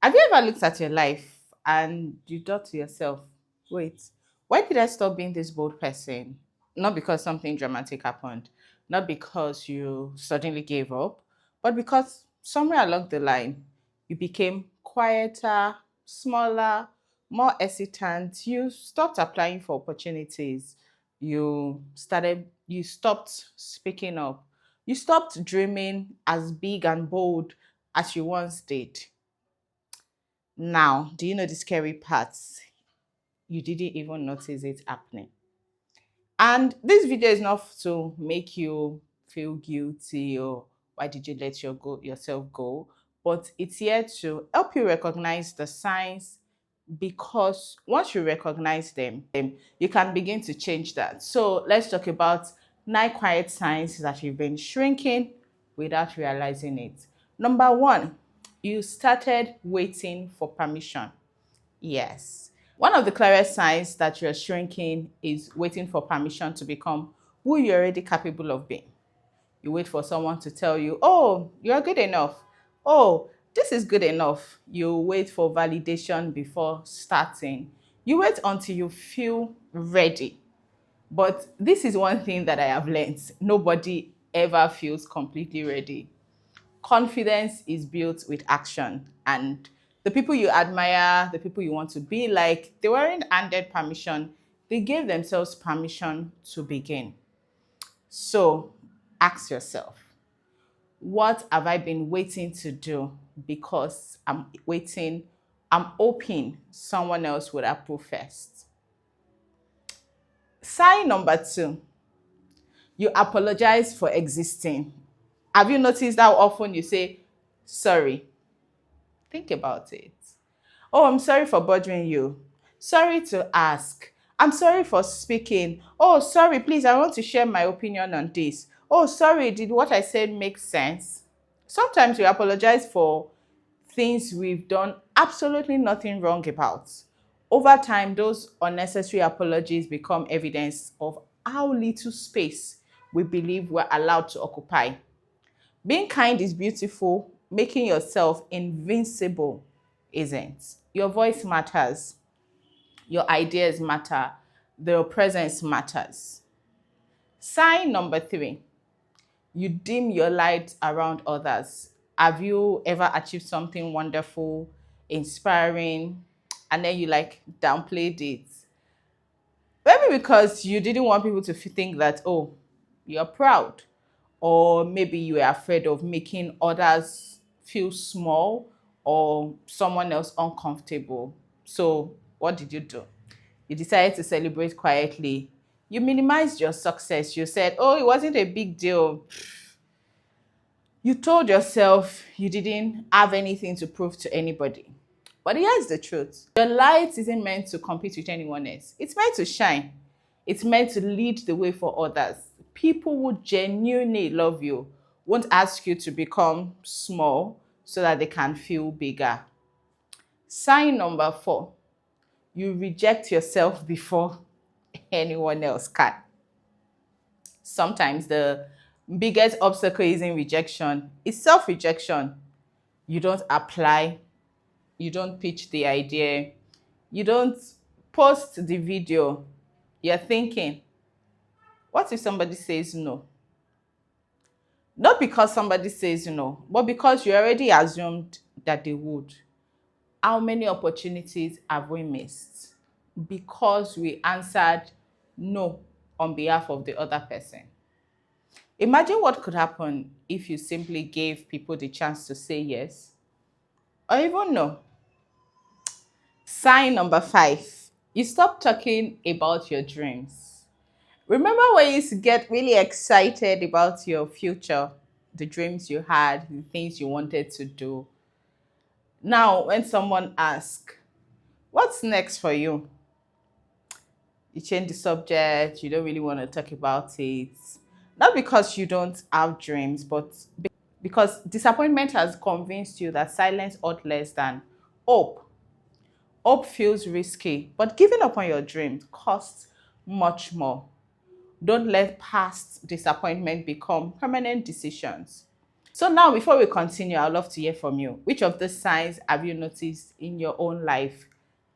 Have you ever looked at your life and you thought to yourself, wait, why did I stop being this bold person? Not because something dramatic happened, not because you suddenly gave up, but because somewhere along the line, you became quieter, smaller, more hesitant. You stopped applying for opportunities. You stopped speaking up. You stopped dreaming as big and bold as you once did. Now, do you know the scary parts? You didn't even notice it happening. And this video is not to make you feel guilty or why did you let yourself go, but it's here to help you recognize the signs, because once you recognize them, you can begin to change that. So let's talk about 9 quiet signs that you've been shrinking without realizing it. Number one, you started waiting for permission. Yes. One of the clearest signs that you're shrinking is waiting for permission to become who you're already capable of being. You wait for someone to tell you, oh, you're good enough. Oh, this is good enough. You wait for validation before starting. You wait until you feel ready. But this is one thing that I have learned. Nobody ever feels completely ready. Confidence is built with action, and the people you admire, the people you want to be like, they weren't handed permission, they gave themselves permission to begin. So ask yourself, what have I been waiting to do? Because I'm hoping someone else would approve first. Sign number two, you apologize for existing. Have you noticed how often you say sorry? Think about it. Oh, I'm sorry for bothering you. Sorry to ask. I'm sorry for speaking. Oh, sorry, please, I want to share my opinion on this. Oh, sorry, did what I said make sense? Sometimes we apologize for things we've done absolutely nothing wrong about. Over time, those unnecessary apologies become evidence of how little space we believe we're allowed to occupy. Being kind is beautiful, making yourself invincible isn't. Your voice matters, your ideas matter, your presence matters. Sign number three, you dim your light around others. Have you ever achieved something wonderful, inspiring, and then you like downplayed it? Maybe because you didn't want people to think that, oh, you're proud. Or maybe you were afraid of making others feel small or someone else uncomfortable. So, what did you do? You decided to celebrate quietly. You minimized your success. You said, oh, it wasn't a big deal. You told yourself you didn't have anything to prove to anybody. But here's the truth. Your light isn't meant to compete with anyone else. It's meant to shine. It's meant to lead the way for others. People who genuinely love you won't ask you to become small so that they can feel bigger. Sign number four, you reject yourself before anyone else can. Sometimes the biggest obstacle isn't rejection, it's self-rejection. You don't apply, you don't pitch the idea, you don't post the video. You're thinking, what if somebody says no? Not because somebody says no, but because you already assumed that they would. How many opportunities have we missed because we answered no on behalf of the other person? Imagine what could happen if you simply gave people the chance to say yes or even no. Sign number five, you stop talking about your dreams. Remember when you used to get really excited about your future, the dreams you had, the things you wanted to do? Now, when someone asks, what's next for you? You change the subject, you don't really want to talk about it. Not because you don't have dreams, but because disappointment has convinced you that silence ought less than hope. Hope feels risky, but giving up on your dream costs much more. Don't let past disappointment become permanent decisions. So now, before we continue, I'd love to hear from you. Which of the signs have you noticed in your own life?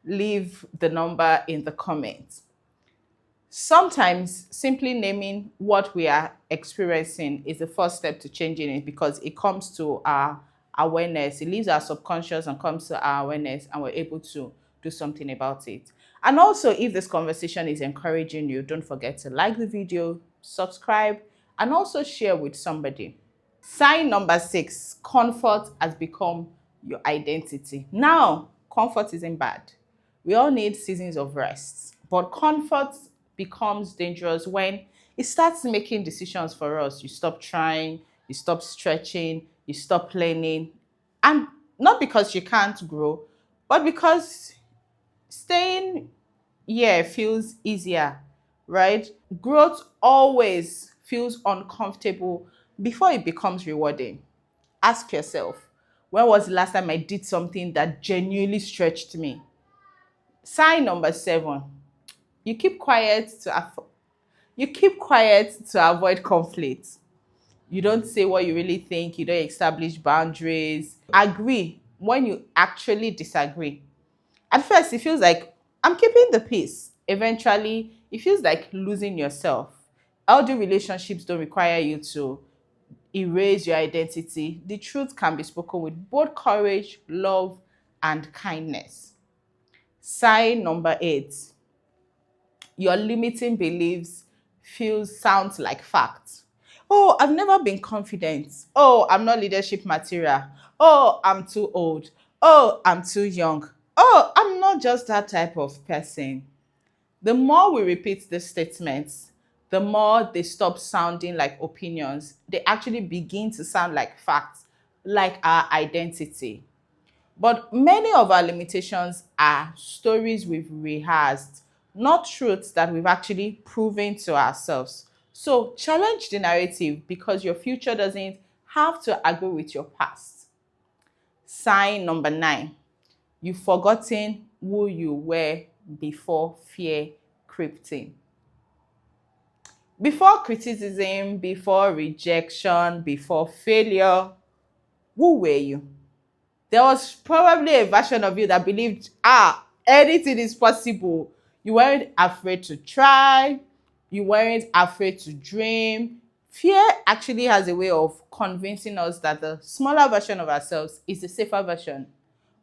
Leave the number in the comments. Sometimes simply naming what we are experiencing is the first step to changing it, because it comes to our awareness. It leaves our subconscious and comes to our awareness, and we're able to do something about it. And also, if this conversation is encouraging you, don't forget to like the video, subscribe, and also share with somebody. Sign number 6, comfort has become your identity. Now, comfort isn't bad. We all need seasons of rest, but comfort becomes dangerous when it starts making decisions for us. You stop trying, you stop stretching, you stop learning. And not because you can't grow, but because staying here feels easier, right? Growth always feels uncomfortable before it becomes rewarding. Ask yourself, when was the last time I did something that genuinely stretched me? Sign number 7, you keep quiet you keep quiet to avoid conflict. You don't say what you really think, you don't establish boundaries. Agree when you actually disagree. At first, it feels like I'm keeping the peace. Eventually, it feels like losing yourself. Healthy relationships don't require you to erase your identity. The truth can be spoken with both courage, love, and kindness. Sign number 8, your limiting beliefs sounds like fact. Oh, I've never been confident. Oh, I'm not leadership material. Oh, I'm too old. Oh, I'm too young. Oh, I'm not just that type of person. The more we repeat these statements, the more they stop sounding like opinions. They actually begin to sound like facts, like our identity. But many of our limitations are stories we've rehearsed, not truths that we've actually proven to ourselves. So challenge the narrative, because your future doesn't have to agree with your past. Sign number 9, you've forgotten who you were before fear crept in. Before criticism, before rejection, before failure, who were you? There was probably a version of you that believed, anything is possible. You weren't afraid to try. You weren't afraid to dream. Fear actually has a way of convincing us that the smaller version of ourselves is the safer version.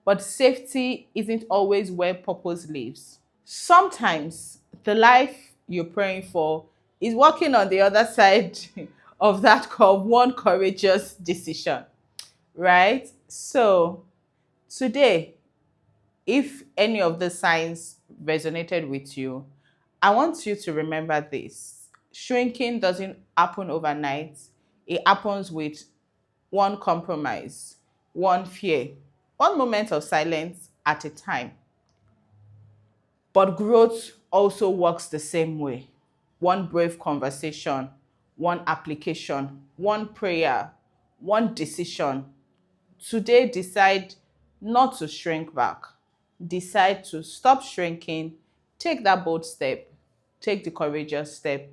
But safety isn't always where purpose lives. Sometimes the life you're praying for is working on the other side of that curve, one courageous decision, right? So today, if any of the signs resonated with you, I want you to remember this. Shrinking doesn't happen overnight. It happens with one compromise, one fear, one moment of silence at a time. But growth also works the same way. One brave conversation, one application, one prayer, one decision. Today, decide not to shrink back. Decide to stop shrinking. Take that bold step. Take the courageous step.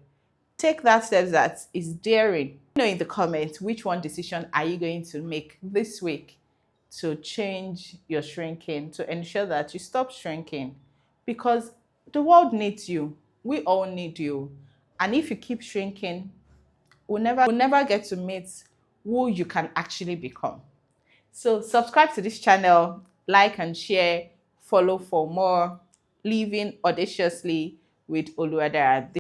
Take that step that is daring. Let me know in the comments, which one decision are you going to make this week to change your shrinking, to ensure that you stop shrinking, because the world needs you. We all need you. And if you keep shrinking, we'll never get to meet who you can actually become. So subscribe to this channel, like and share, follow for more. Living audaciously with Oluwadara.